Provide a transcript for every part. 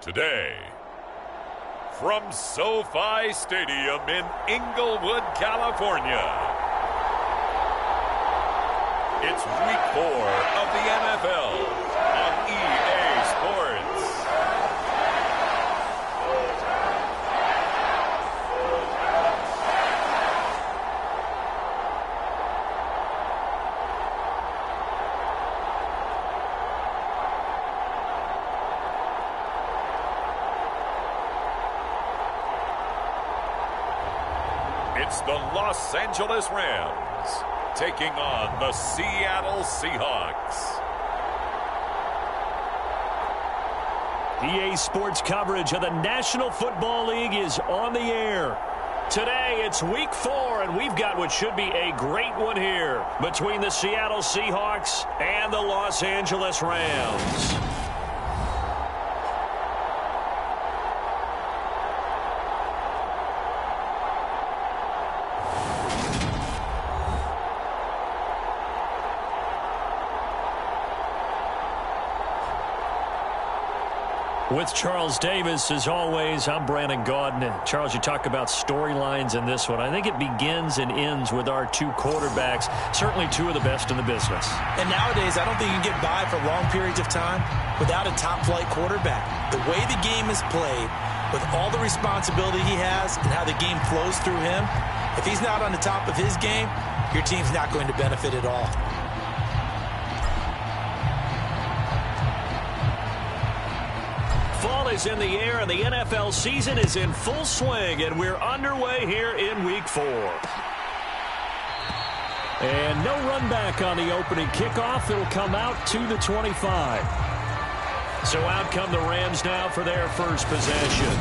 Today, from SoFi Stadium in Inglewood, California, it's Week 4 of the NFL on EA Sports. It's the Los Angeles Rams taking on the Seattle Seahawks. EA Sports coverage of the National Football League is on the air. Today, it's Week 4, and we've got what should be a great one here between the Seattle Seahawks and the Los Angeles Rams. With Charles Davis, as always, I'm Brandon Gaudin. Charles, you talk about storylines in this one. I think it begins and ends with our two quarterbacks, certainly two of the best in the business. And nowadays, I don't think you can get by for long periods of time without a top-flight quarterback. The way the game is played, with all the responsibility he has and how the game flows through him, if he's not on the top of his game, your team's not going to benefit at all. Fall is in the air, and the NFL season is in full swing, and we're underway here in Week 4. And no run back on the opening kickoff. It'll come out to the 25. So out come the Rams now for their first possession.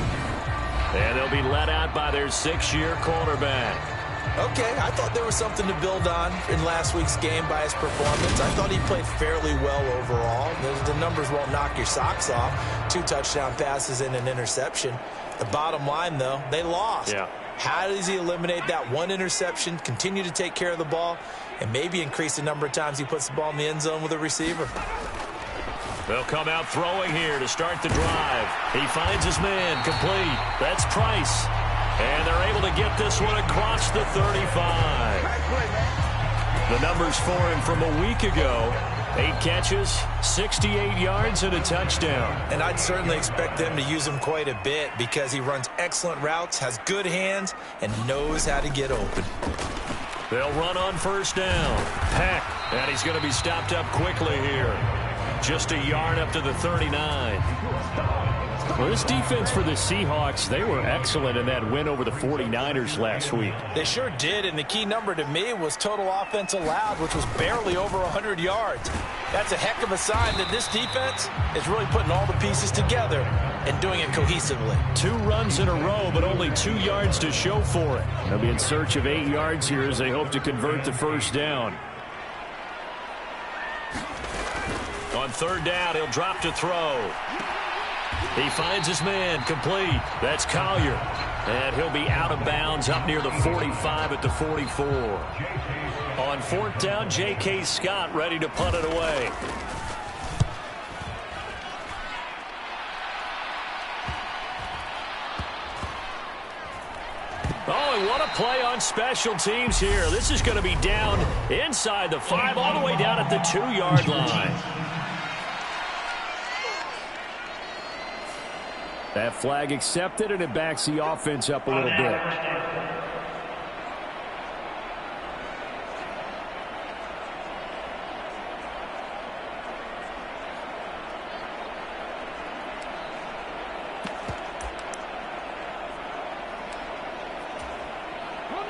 And they'll be let out by their 6-year quarterback. Okay, I thought there was something to build on in last week's game by his performance. I thought he played fairly well overall. The numbers won't knock your socks off. 2 touchdown passes and an interception. The bottom line, though, they lost. Yeah. How does he eliminate that one interception, continue to take care of the ball, and maybe increase the number of times he puts the ball in the end zone with a receiver? They'll come out throwing here to start the drive. He finds his man complete. That's Price. And they're able to get this one across the 35. The numbers for him from a week ago: 8 catches, 68 yards, and a touchdown. And I'd certainly expect them to use him quite a bit because he runs excellent routes, has good hands, and knows how to get open. They'll run on first down. Peck, and he's going to be stopped up quickly here. Just a yard up to the 39. Well, this defense for the Seahawks, they were excellent in that win over the 49ers last week. They sure did, and the key number to me was total offense allowed, which was barely over 100 yards. That's a heck of a sign that this defense is really putting all the pieces together and doing it cohesively. 2 runs in a row, but only 2 yards to show for it. They'll be in search of 8 yards here as they hope to convert the first down. On third down, he'll drop to throw. He finds his man complete. That's Collier. And he'll be out of bounds up near the 45 at the 44. On fourth down, J.K. Scott ready to punt it away. Oh, and what a play on special teams here. This is going to be down inside the 5, all the way down at the 2-yard line. That flag accepted, and it backs the offense up a little bit.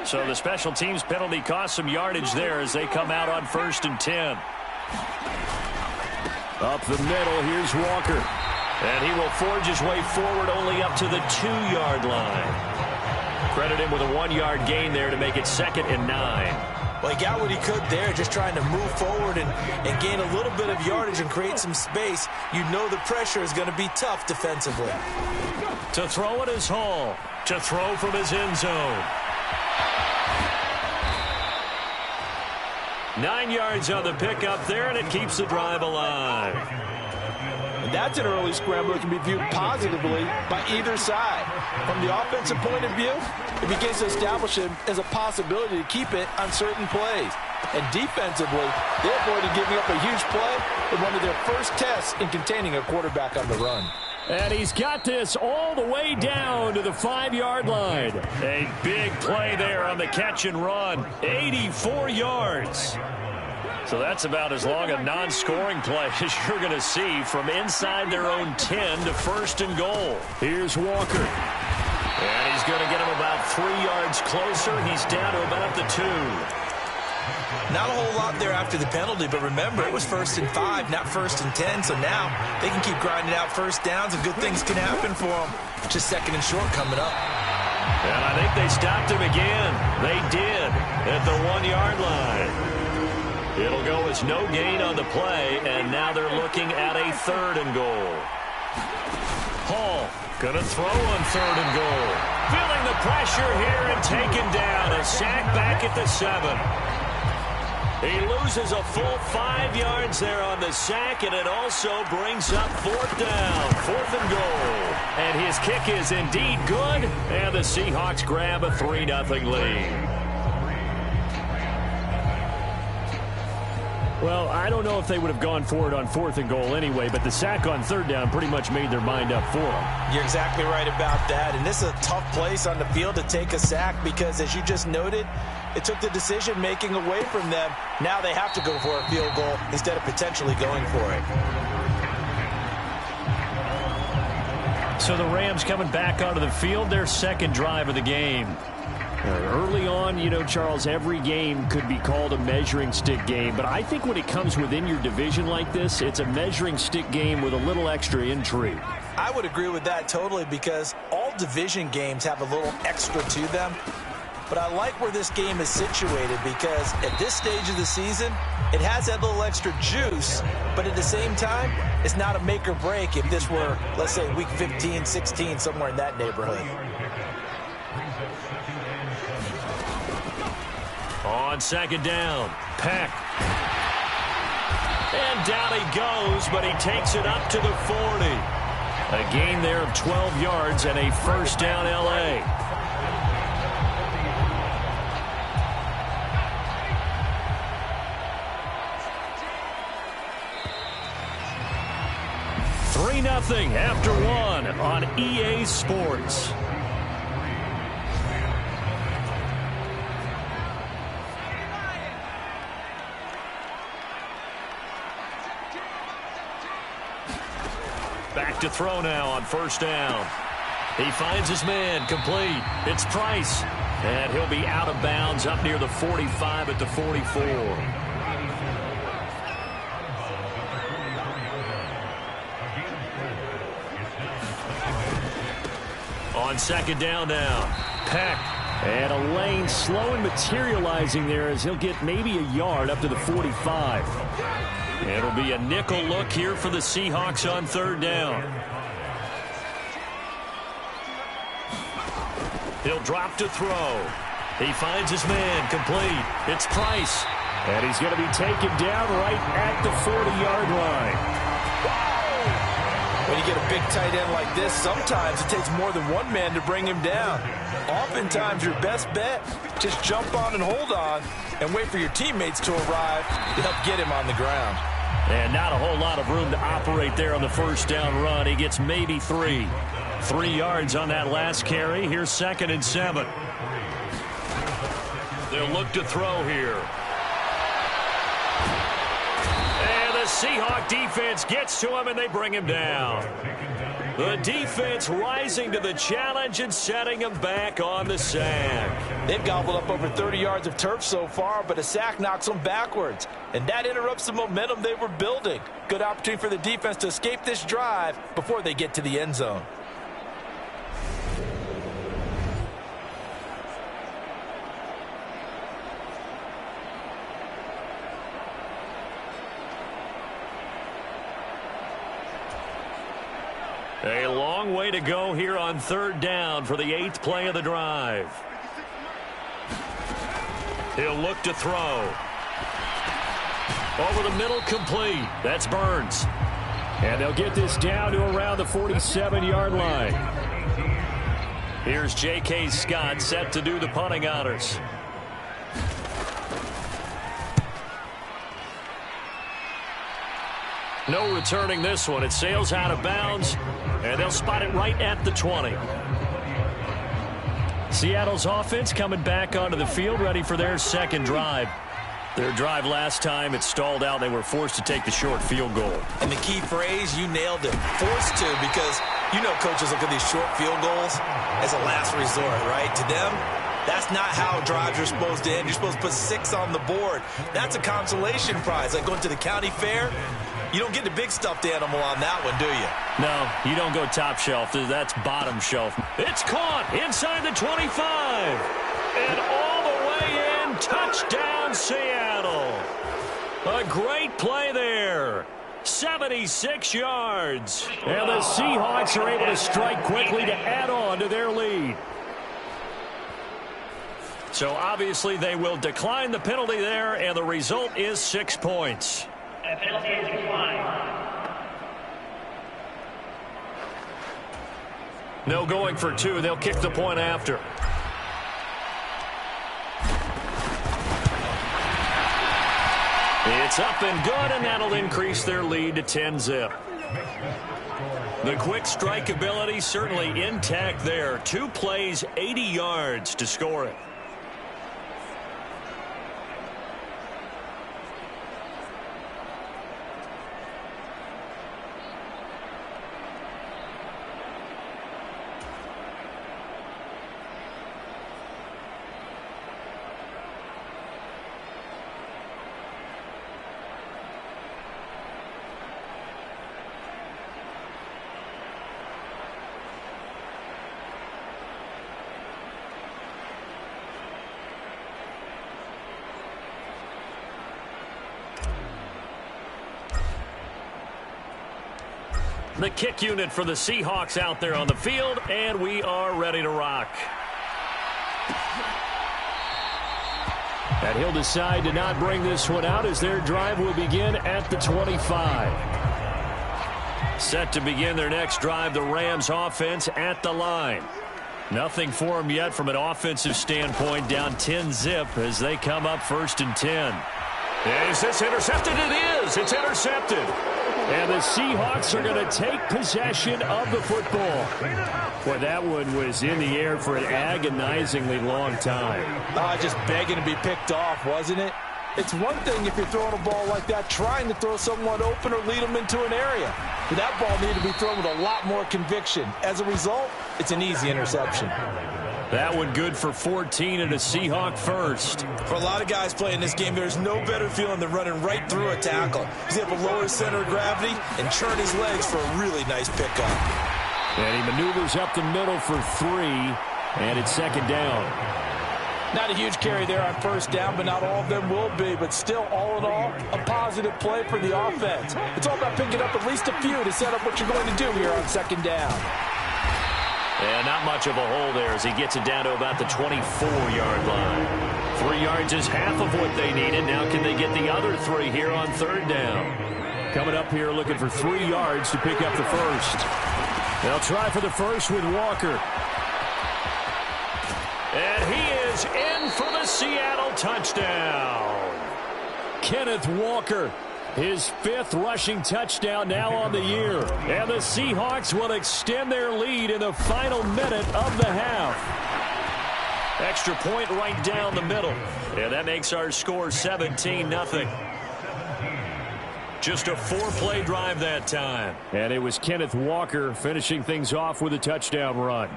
So the special teams penalty cost some yardage there as they come out on 1st and 10. Up the middle, here's Walker. And he will forge his way forward only up to the 2-yard line. Credit him with a 1-yard gain there to make it 2nd and 9. Well, he got what he could there, just trying to move forward and gain a little bit of yardage and create some space. You know the pressure is going to be tough defensively. To throw it is Hall. To throw from his end zone. 9 yards on the pickup there, and it keeps the drive alive. And that's an early scramble that can be viewed positively by either side. From the offensive point of view, it begins to establish it as a possibility to keep it on certain plays. And defensively, they avoided giving up a huge play in one of their first tests in containing a quarterback on the run. And he's got this all the way down to the 5-yard line. A big play there on the catch and run. 84 yards. So that's about as long a non-scoring play as you're going to see from inside their own 10 to 1st and goal. Here's Walker. And he's going to get him about 3 yards closer. He's down to about the 2. Not a whole lot there after the penalty, but remember, it was 1st and 5, not 1st and 10, so now they can keep grinding out first downs and good things can happen for them. Just 2nd and short coming up. And I think they stopped him again. They did at the 1-yard line. It'll go as no gain on the play, and now they're looking at a 3rd and goal. Hall going to throw on 3rd and goal. Feeling the pressure here and taken down. A sack back at the 7. He loses a full 5 yards there on the sack, and it also brings up 4th down, 4th and goal. And his kick is indeed good, and the Seahawks grab a 3-0 lead. Well, I don't know if they would have gone for it on 4th and goal anyway, but the sack on 3rd down pretty much made their mind up for them. You're exactly right about that, and this is a tough place on the field to take a sack because, as you just noted, it took the decision-making away from them. Now they have to go for a field goal instead of potentially going for it. So the Rams coming back onto the field, their 2nd drive of the game. Early on, you know, Charles, every game could be called a measuring stick game, but I think when it comes within your division like this, it's a measuring stick game with a little extra intrigue. I would agree with that totally because all division games have a little extra to them. But I like where this game is situated because at this stage of the season, it has that little extra juice, but at the same time, it's not a make or break if this were, let's say, week 15, 16, somewhere in that neighborhood. On 2nd down, Peck. And down he goes, but he takes it up to the 40. A gain there of 12 yards and a 1st down L.A. Nothing after 1 on EA Sports. Back to throw now on 1st down. He finds his man complete. It's Price. And he'll be out of bounds up near the 45 at the 44. On 2nd down now, Peck. And a lane slow and materializing there as he'll get maybe a yard up to the 45. It'll be a nickel look here for the Seahawks on 3rd down. He'll drop to throw. He finds his man complete. It's Price. And he's going to be taken down right at the 40-yard line. When you get a big tight end like this, sometimes it takes more than one man to bring him down. Oftentimes, your best bet, just jump on and hold on and wait for your teammates to arrive to help get him on the ground. And not a whole lot of room to operate there on the 1st down run. He gets maybe 3. 3 yards on that last carry. Here's 2nd and 7. They'll look to throw here. Seahawk defense gets to him, and they bring him down. The defense rising to the challenge and setting him back on the sack. They've gobbled up over 30 yards of turf so far, but a sack knocks them backwards. And that interrupts the momentum they were building. Good opportunity for the defense to escape this drive before they get to the end zone. A long way to go here on 3rd down for the 8th play of the drive. He'll look to throw. Over the middle, complete. That's Burns. And they'll get this down to around the 47-yard line. Here's J.K. Scott set to do the punting honors. No returning this one. It sails out of bounds, and they'll spot it right at the 20. Seattle's offense coming back onto the field, ready for their second drive. Their drive last time, it stalled out. They were forced to take the short field goal. And the key phrase, you nailed it. Forced to, because you know coaches look at these short field goals as a last resort, right? To them, that's not how drives are supposed to end. You're supposed to put 6 on the board. That's a consolation prize. Like going to the county fair, you don't get the big stuffed animal on that one, do you? No, you don't go top shelf. That's bottom shelf. It's caught inside the 25. And all the way in, touchdown Seattle. A great play there. 76 yards. And the Seahawks are able to strike quickly to add on to their lead. So obviously they will decline the penalty there, and the result is 6 points. No going for 2. They'll kick the point after. It's up and good, and that'll increase their lead to 10-zip. The quick strike ability certainly intact there. 2 plays, 80 yards to score it. The kick unit for the Seahawks out there on the field, and we are ready to rock. And he'll decide to not bring this one out as their drive will begin at the 25. Set to begin their next drive, the Rams offense at the line. Nothing for them yet from an offensive standpoint, down 10-zip as they come up 1st and 10. Is this intercepted? It is. It's intercepted. And the Seahawks are going to take possession of the football. Boy, that one was in the air for an agonizingly long time. Just begging to be picked off, wasn't it? It's one thing if you're throwing a ball like that, trying to throw someone open or lead them into an area. But that ball needed to be thrown with a lot more conviction. As a result, it's an easy interception. That one good for 14 and a Seahawk first. For a lot of guys playing this game, there's no better feeling than running right through a tackle. He's able to lower his center of gravity and churn his legs for a really nice pickup. And he maneuvers up the middle for 3, and it's 2nd down. Not a huge carry there on 1st down, but not all of them will be. But still, all in all, a positive play for the offense. It's all about picking up at least a few to set up what you're going to do here on 2nd down. And not much of a hole there as he gets it down to about the 24-yard line. 3 yards is half of what they needed. Now can they get the other 3 here on 3rd down? Coming up here looking for 3 yards to pick up the first. They'll try for the first with Walker. And he is in for the Seattle touchdown. Kenneth Walker. His 5th rushing touchdown now on the year. And the Seahawks will extend their lead in the final minute of the half. Extra point right down the middle. And that makes our score 17-0. Just a 4-play drive that time. And it was Kenneth Walker finishing things off with a touchdown run.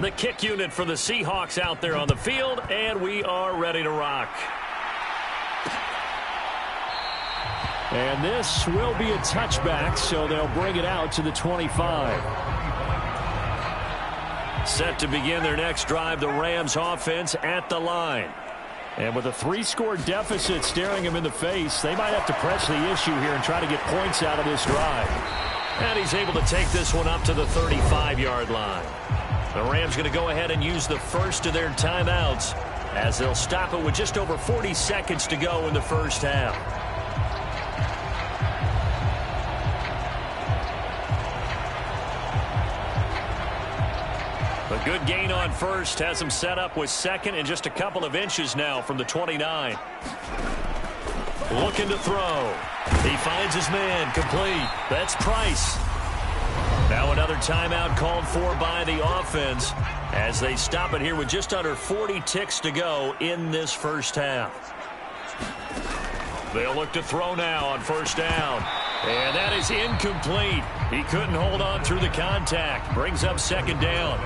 The kick unit for the Seahawks out there on the field, and we are ready to rock. And this will be a touchback, so they'll bring it out to the 25. Set to begin their next drive, the Rams offense at the line. And with a 3-score deficit staring them in the face, they might have to press the issue here and try to get points out of this drive. And he's able to take this one up to the 35-yard line. The Rams going to go ahead and use the first of their timeouts as they'll stop it with just over 40 seconds to go in the first half. A good gain on first has him set up with second and just a couple of inches now from the 29. Looking to throw. He finds his man complete. That's Price. Now another timeout called for by the offense as they stop it here with just under 40 ticks to go in this first half. They'll look to throw now on first down. And that is incomplete. He couldn't hold on through the contact. Brings up second down.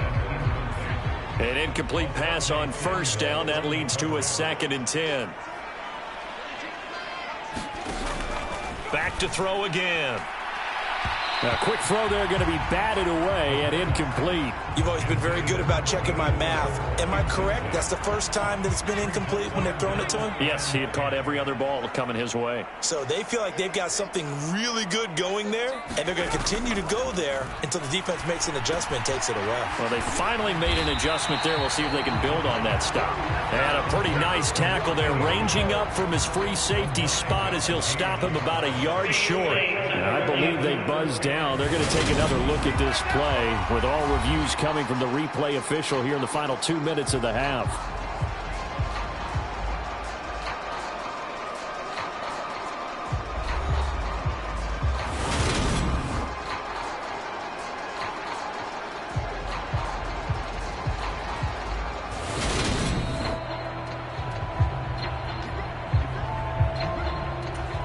An incomplete pass on first down. That leads to a 2nd and 10. Back to throw again. A quick throw there going to be batted away and incomplete. You've always been very good about checking my math. Am I correct? That's the first time that it's been incomplete when they've thrown it to him? Yes, he had caught every other ball coming his way. So they feel like they've got something really good going there, and they're going to continue to go there until the defense makes an adjustment and takes it away. Well, they finally made an adjustment there. We'll see if they can build on that stop. And a pretty nice tackle there, ranging up from his free safety spot as he'll stop him about a yard short. And I believe they buzzed down. They're going to take another look at this play with all reviews coming from the replay official here in the final 2 minutes of the half.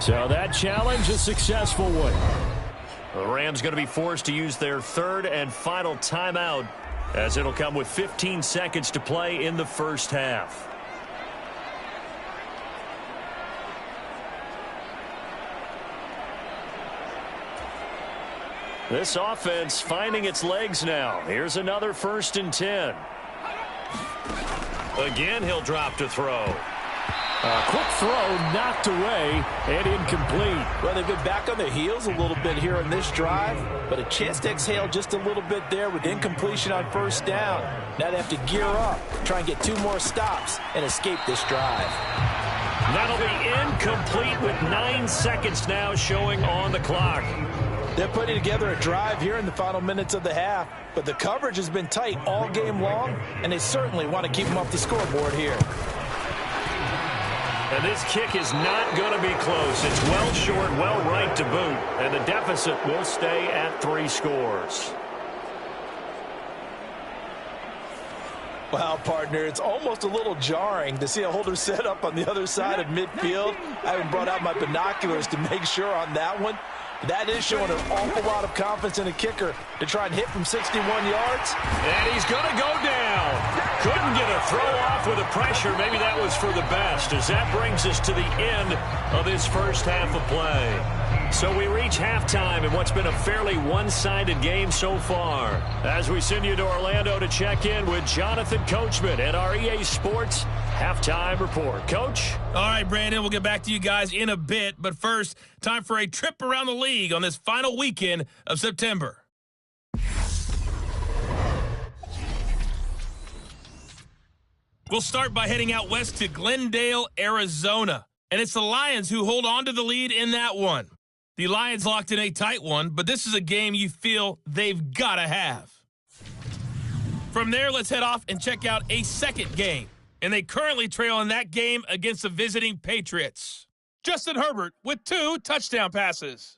So that challenge, a successful one. The Rams going to be forced to use their third and final timeout as it'll come with 15 seconds to play in the first half. This offense finding its legs now. Here's another 1st and 10. Again, he'll drop to throw. A quick throw knocked away and incomplete. Well, they've been back on their heels a little bit here in this drive, but a chance to exhale just a little bit there with incompletion on first down. Now they have to gear up, try and get 2 more stops, and escape this drive. That'll be incomplete with 9 seconds now showing on the clock. They're putting together a drive here in the final minutes of the half, but the coverage has been tight all game long, and they certainly want to keep them off the scoreboard here. And this kick is not going to be close. It's well short, well right to boot. And the deficit will stay at 3 scores. Wow, partner, it's almost a little jarring to see a holder set up on the other side of midfield. I haven't brought out my binoculars to make sure on that one. That is showing an awful lot of confidence in a kicker to try and hit from 61 yards. And he's going to go down. Couldn't get a throw off with the pressure. Maybe that was for the best, as that brings us to the end of this first half of play. So we reach halftime in what's been a fairly one-sided game so far. As we send you to Orlando to check in with Jonathan Coachman at our EA Sports Halftime Report. Coach? All right, Brandon, we'll get back to you guys in a bit. But first, time for a trip around the league on this final weekend of September. We'll start by heading out west to Glendale, Arizona. And it's the Lions who hold on to the lead in that one. The Lions locked in a tight one, but this is a game you feel they've got to have. From there, let's head off and check out a second game. And they currently trail in that game against the visiting Patriots. Justin Herbert with 2 touchdown passes.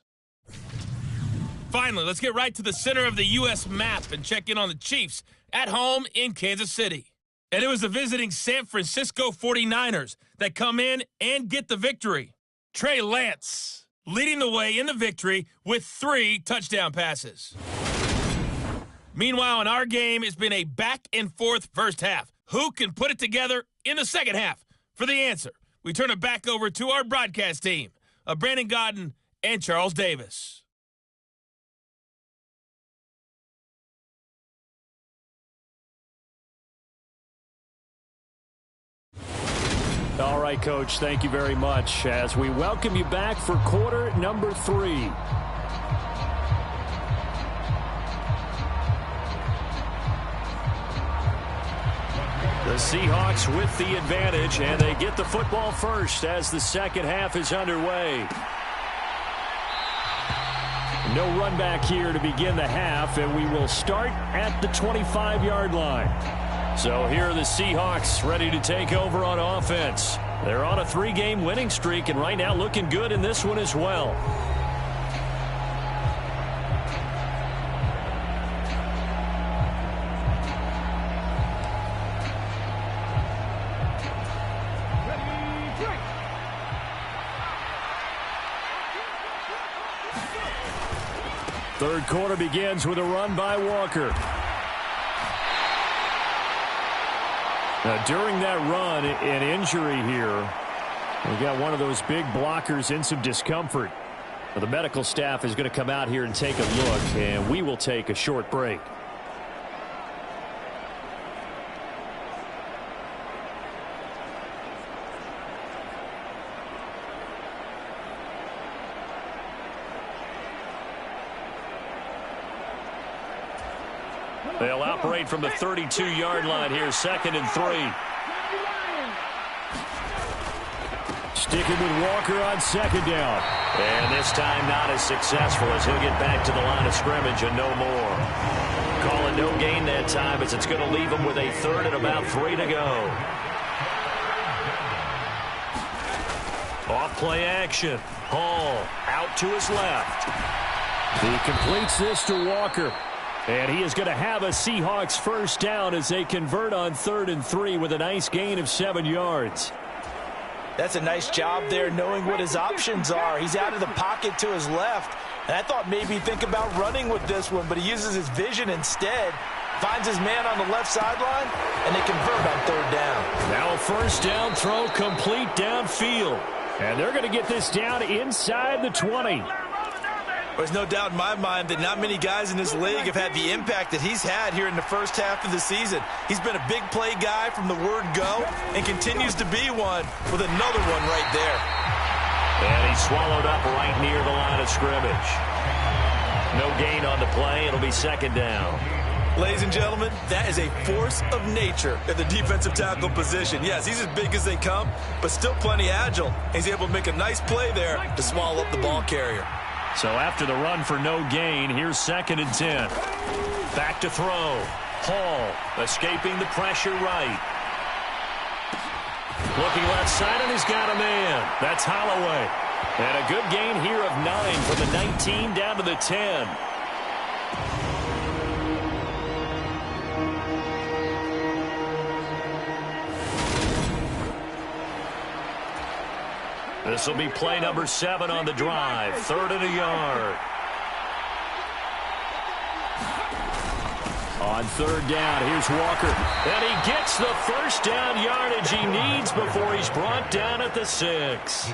Finally, let's get right to the center of the U.S. map and check in on the Chiefs at home in Kansas City. And it was the visiting San Francisco 49ers that come in and get the victory. Trey Lance leading the way in the victory with 3 touchdown passes. Meanwhile, in our game, it's been a back-and-forth first half. Who can put it together in the second half? For the answer, we turn it back over to our broadcast team of Brandon Godden and Charles Davis. All right, Coach, thank you very much as we welcome you back for quarter number 3. The Seahawks with the advantage, and they get the football first as the second half is underway. No run back here to begin the half, and we will start at the 25-yard line. So here are the Seahawks ready to take over on offense. They're on a 3-game winning streak, and right now looking good in this one as well. Third quarter begins with a run by Walker. Now, during that run, an injury here. We got one of those big blockers in some discomfort. Well, the medical staff is going to come out here and take a look, and we will take a short break. They'll operate from the 32-yard line here, 2nd and 3. Sticking with Walker on 2nd down. And this time not as successful as he'll get back to the line of scrimmage and no more. Call it no gain that time as it's going to leave him with a 3rd and about 3 to go. Off play action. Hall out to his left. He completes this to Walker. And he is going to have a Seahawks first down as they convert on 3rd and 3 with a nice gain of 7 yards. That's a nice job there knowing what his options are. He's out of the pocket to his left. And I thought maybe he'd think about running with this one, but he uses his vision instead. Finds his man on the left sideline, and they convert on 3rd down. Now a first down throw complete downfield. And they're going to get this down inside the 20. There's no doubt in my mind that not many guys in this league have had the impact that he's had here in the first half of the season. He's been a big play guy from the word go and continues to be one with another one right there. And he's swallowed up right near the line of scrimmage. No gain on the play. It'll be 2nd down. Ladies and gentlemen, that is a force of nature at the defensive tackle position. Yes, he's as big as they come, but still plenty agile. He's able to make a nice play there to swallow up the ball carrier. So after the run for no gain, here's 2nd and 10. Back to throw. Hall escaping the pressure right. Looking left side, and he's got a man. That's Holloway. And a good gain here of 9 from the 19 down to the 10. This will be play number 7 on the drive. 3rd and a yard. On 3rd down, here's Walker. And he gets the first down yardage he needs before he's brought down at the 6.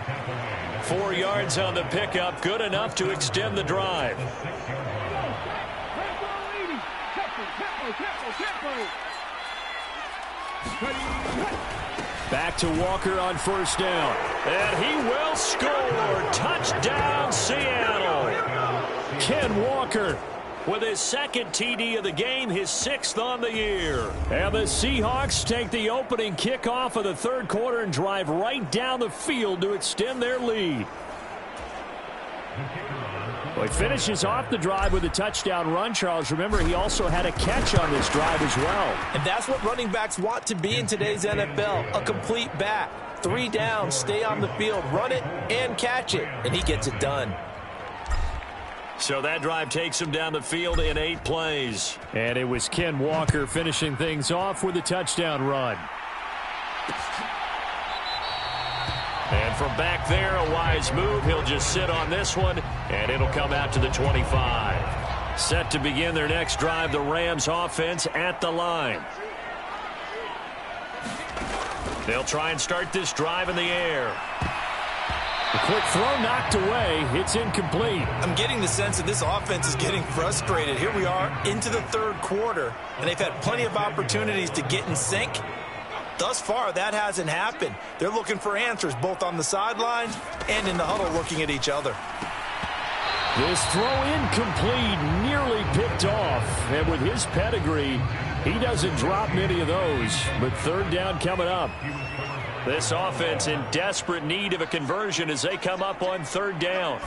4 yards on the pickup, good enough to extend the drive. Back to Walker on 1st down. And he will score. Touchdown, Seattle. Ken Walker with his 2nd TD of the game, his 6th on the year. And the Seahawks take the opening kickoff of the 3rd quarter and drive right down the field to extend their lead. Well, he finishes off the drive with a touchdown run, Charles. Remember, he also had a catch on this drive as well. And that's what running backs want to be in today's NFL, a complete back. 3 down, stay on the field, run it, and catch it. And he gets it done. So that drive takes him down the field in 8 plays. And it was Ken Walker finishing things off with a touchdown run. And from back there, a wise move. He'll just sit on this one, and it'll come out to the 25. Set to begin their next drive, the Rams offense at the line. They'll try and start this drive in the air. A quick throw knocked away. It's incomplete. I'm getting the sense that this offense is getting frustrated. Here we are into the 3rd quarter, and they've had plenty of opportunities to get in sync. Thus far, that hasn't happened. They're looking for answers both on the sidelines and in the huddle looking at each other. This throw incomplete, nearly picked off. And with his pedigree, He doesn't drop many of those, but third down coming up. This offense in desperate need of a conversion as they come up on third down.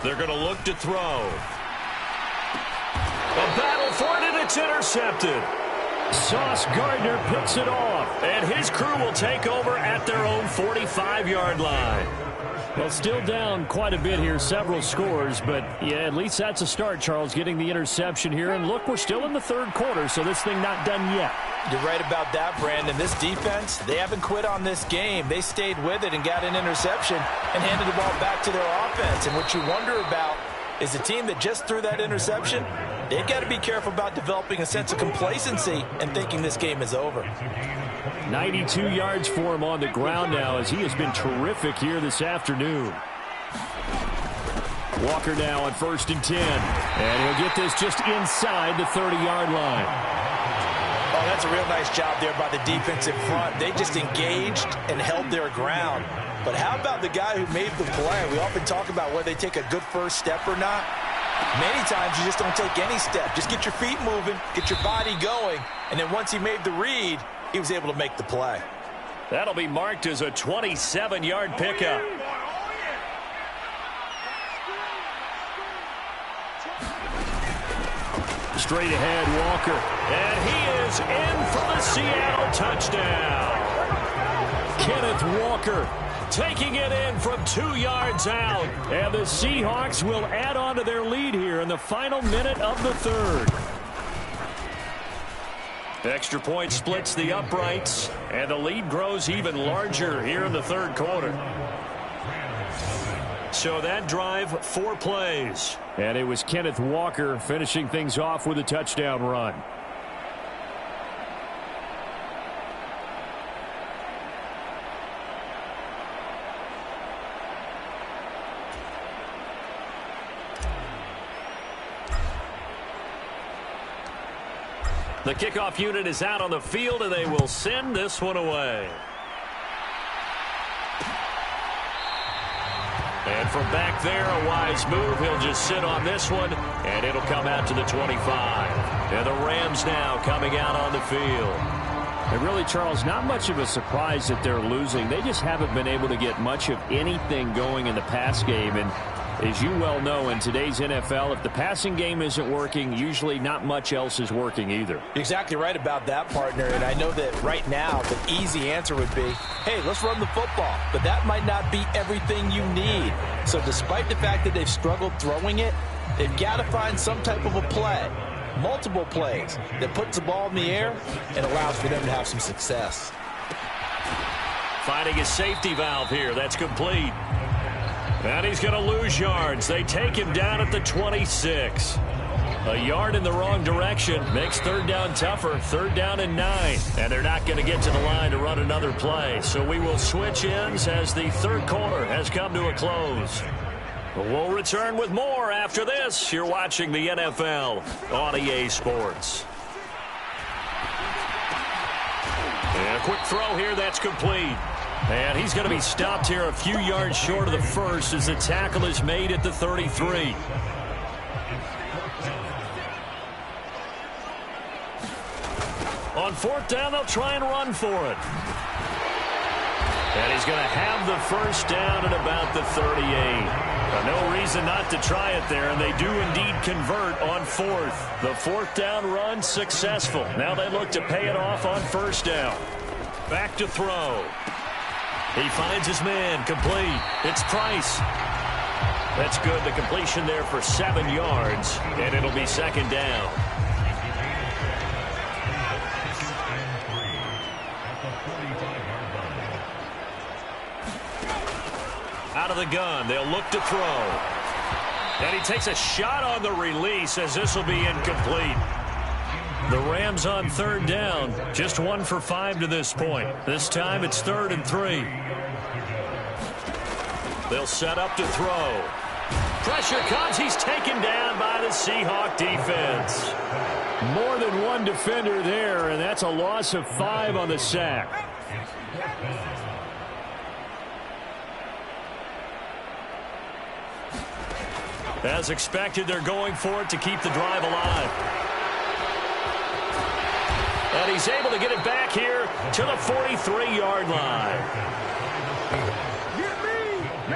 They're going to look to throw. A battle for it, and it's intercepted. Sauce Gardner picks it off, and his crew will take over at their own 45-yard line. Well, still down quite a bit here, several scores, but yeah, at least that's a start, Charles, getting the interception here. And look, we're still in the third quarter, so this thing not done yet. You're right about that, Brandon. This defense, they haven't quit on this game. They stayed with it and got an interception and handed the ball back to their offense. And what you wonder about is the team that just threw that interception, they've got to be careful about developing a sense of complacency and thinking this game is over. 92 yards for him on the ground now as he has been terrific here this afternoon. Walker now on 1st and 10. And he'll get this just inside the 30-yard line. Oh, that's a real nice job there by the defensive front. They just engaged and held their ground. But how about the guy who made the play? We often talk about whether they take a good first step or not. Many times you just don't take any step. Just get your feet moving, get your body going, and then once he made the read, he was able to make the play. That'll be marked as a 27-yard pickup. Straight ahead, Walker. And he is in for the Seattle touchdown. Kenneth Walker taking it in from 2 yards out. And the Seahawks will add on to their lead here in the final minute of the third. Extra point splits the uprights, and the lead grows even larger here in the third quarter. So that drive, 4 plays. And it was Kenneth Walker finishing things off with a touchdown run. The kickoff unit is out on the field, and they will send this one away. And from back there, a wise move. He'll just sit on this one, and it'll come out to the 25. And the Rams now coming out on the field. And really, Charles, not much of a surprise that they're losing. They just haven't been able to get much of anything going in the pass game. And as you well know, in today's NFL, if the passing game isn't working, usually not much else is working either. You're exactly right about that, partner. And I know that right now the easy answer would be, hey, let's run the football. But that might not be everything you need. So despite the fact that they've struggled throwing it, they've got to find some type of a play, multiple plays, that puts the ball in the air and allows for them to have some success. Finding a safety valve here. That's complete. And he's going to lose yards. They take him down at the 26. A yard in the wrong direction makes third down tougher. 3rd down and 9. And they're not going to get to the line to run another play. So we will switch ends as the third quarter has come to a close. We'll return with more after this. You're watching the NFL on EA Sports. And a quick throw here. That's complete. And he's going to be stopped here a few yards short of the first as the tackle is made at the 33. On 4th down, they'll try and run for it. And he's going to have the first down at about the 38. No reason not to try it there, and they do indeed convert on 4th. The 4th down run successful. Now they look to pay it off on 1st down. Back to throw. He finds his man, complete. It's Price. That's good. The completion there for 7 yards, and it'll be 2nd down. Out of the gun, they'll look to throw. And he takes a shot on the release as this will be incomplete. The Rams on 3rd down, just 1 for 5 to this point. This time it's 3rd and 3. They'll set up to throw. Pressure comes. He's taken down by the Seahawk defense. More than one defender there, and that's a loss of 5 on the sack. As expected, they're going for it to keep the drive alive. And he's able to get it back here to the 43-yard line.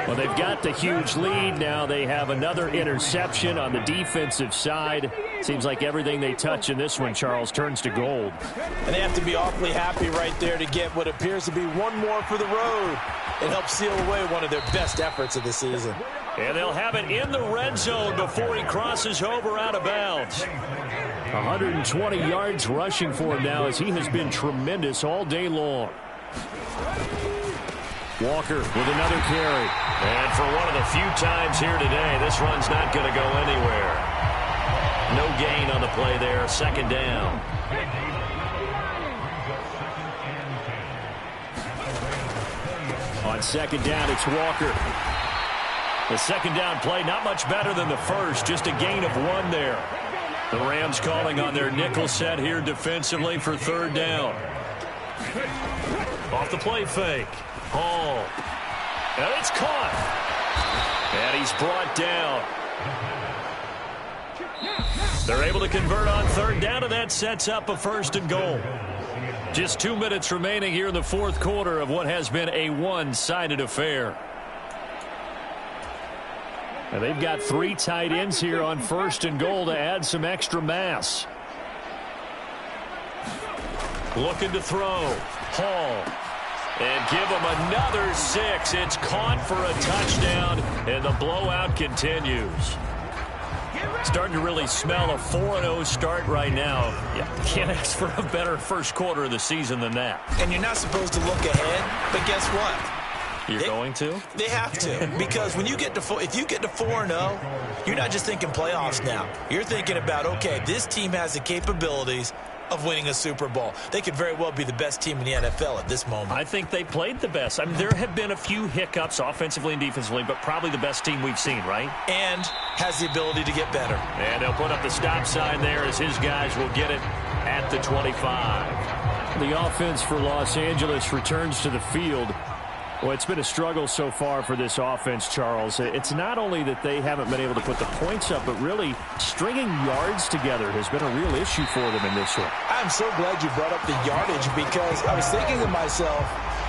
Well, they've got the huge lead. Now they have another interception on the defensive side. Seems like everything they touch in this one, Charles, turns to gold. And they have to be awfully happy right there to get what appears to be one more for the road. It helps seal away one of their best efforts of the season. And they'll have it in the red zone before he crosses over out of bounds. 120 yards rushing for him now as he has been tremendous all day long. Walker with another carry. And for one of the few times here today, this run's not going to go anywhere. No gain on the play there. Second down. On second down, it's Walker. The second down play, not much better than the first. Just a gain of 1 there. The Rams calling on their nickel set here defensively for third down. Off the play fake. Hall. And it's caught. And he's brought down. They're able to convert on third down, and that sets up a 1st and goal. Just 2 minutes remaining here in the fourth quarter of what has been a one-sided affair. And they've got 3 tight ends here on 1st and goal to add some extra mass. Looking to throw. Hall. And give him another 6. It's caught for a touchdown, and the blowout continues. Starting to really smell a 4-0 start right now. Yeah, can't ask for a better first quarter of the season than that. And you're not supposed to look ahead, but guess what? You're going to? They have to, because when you get to if you get to 4-0, you're not just thinking playoffs now. You're thinking about, okay, this team has the capabilities of winning a Super Bowl. They could very well be the best team in the NFL at this moment. I think they played the best. I mean, there have been a few hiccups offensively and defensively, but probably the best team we've seen, right? And has the ability to get better. And they'll put up the stop sign there as his guys will get it at the 25. The offense for Los Angeles returns to the field. Well, it's been a struggle so far for this offense, Charles. It's not only that they haven't been able to put the points up, but really stringing yards together has been a real issue for them in this one. I'm so glad you brought up the yardage, because I was thinking to myself,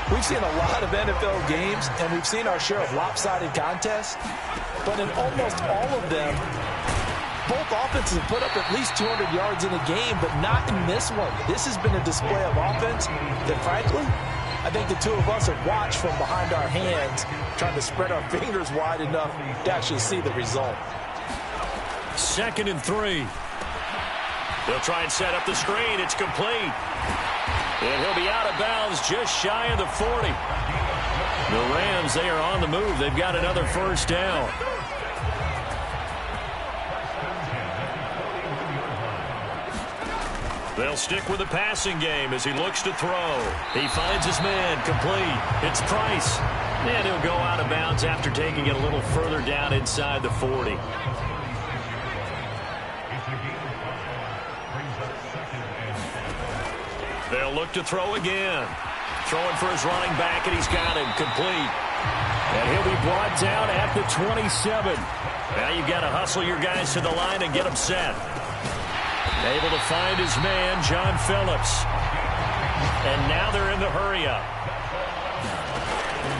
we've seen a lot of NFL games, and we've seen our share of lopsided contests, but in almost all of them, both offenses have put up at least 200 yards in a game, but not in this one. This has been a display of offense that, frankly, I think the two of us have watched from behind our hands, trying to spread our fingers wide enough to actually see the result. 2nd and 3. They'll try and set up the screen. It's complete. And he'll be out of bounds just shy of the 40. The Rams, they are on the move. They've got another first down. They'll stick with the passing game as he looks to throw. He finds his man, complete. It's Price. And he'll go out of bounds after taking it a little further down inside the 40. They'll look to throw again. Throwing for his running back, and he's got him, complete. And he'll be brought down at the 27. Now you've got to hustle your guys to the line and get them set. Able to find his man, John Phillips. And now they're in the hurry-up.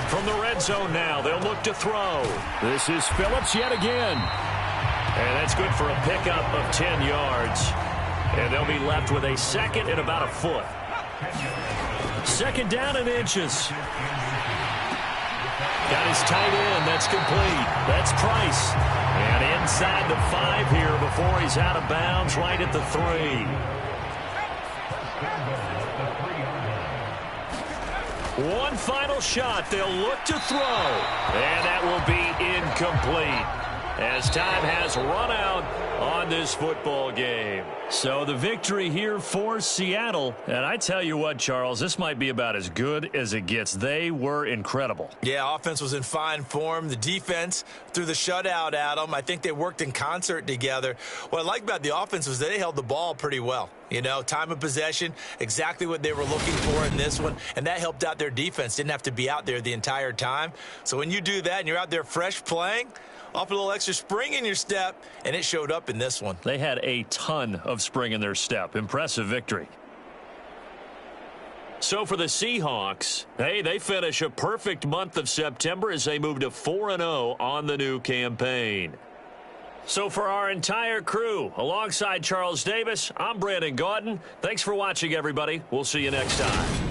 From the red zone now, they'll look to throw. This is Phillips yet again. And that's good for a pickup of 10 yards. And they'll be left with a 2nd and about a foot. 2nd down and inches. Got his tight end. That's complete. That's Price. And inside the 5 here before he's out of bounds, right at the 3. One final shot. They'll look to throw. And that will be incomplete as time has run out on this football game. So the victory here for Seattle. And I tell you what, Charles, this might be about as good as it gets. They were incredible. Yeah, offense was in fine form. The defense threw the shutout at them. I think they worked in concert together. What I like about the offense was they held the ball pretty well. You know, time of possession, exactly what they were looking for in this one. And that helped out their defense. Didn't have to be out there the entire time. So when you do that and you're out there fresh playing, off a little extra spring in your step, and it showed up in this one. They had a ton of spring in their step. Impressive victory. So for the Seahawks, hey, they finish a perfect month of September as they move to 4-0 on the new campaign. So for our entire crew, alongside Charles Davis, I'm Brandon Gaudin. Thanks for watching, everybody. We'll see you next time.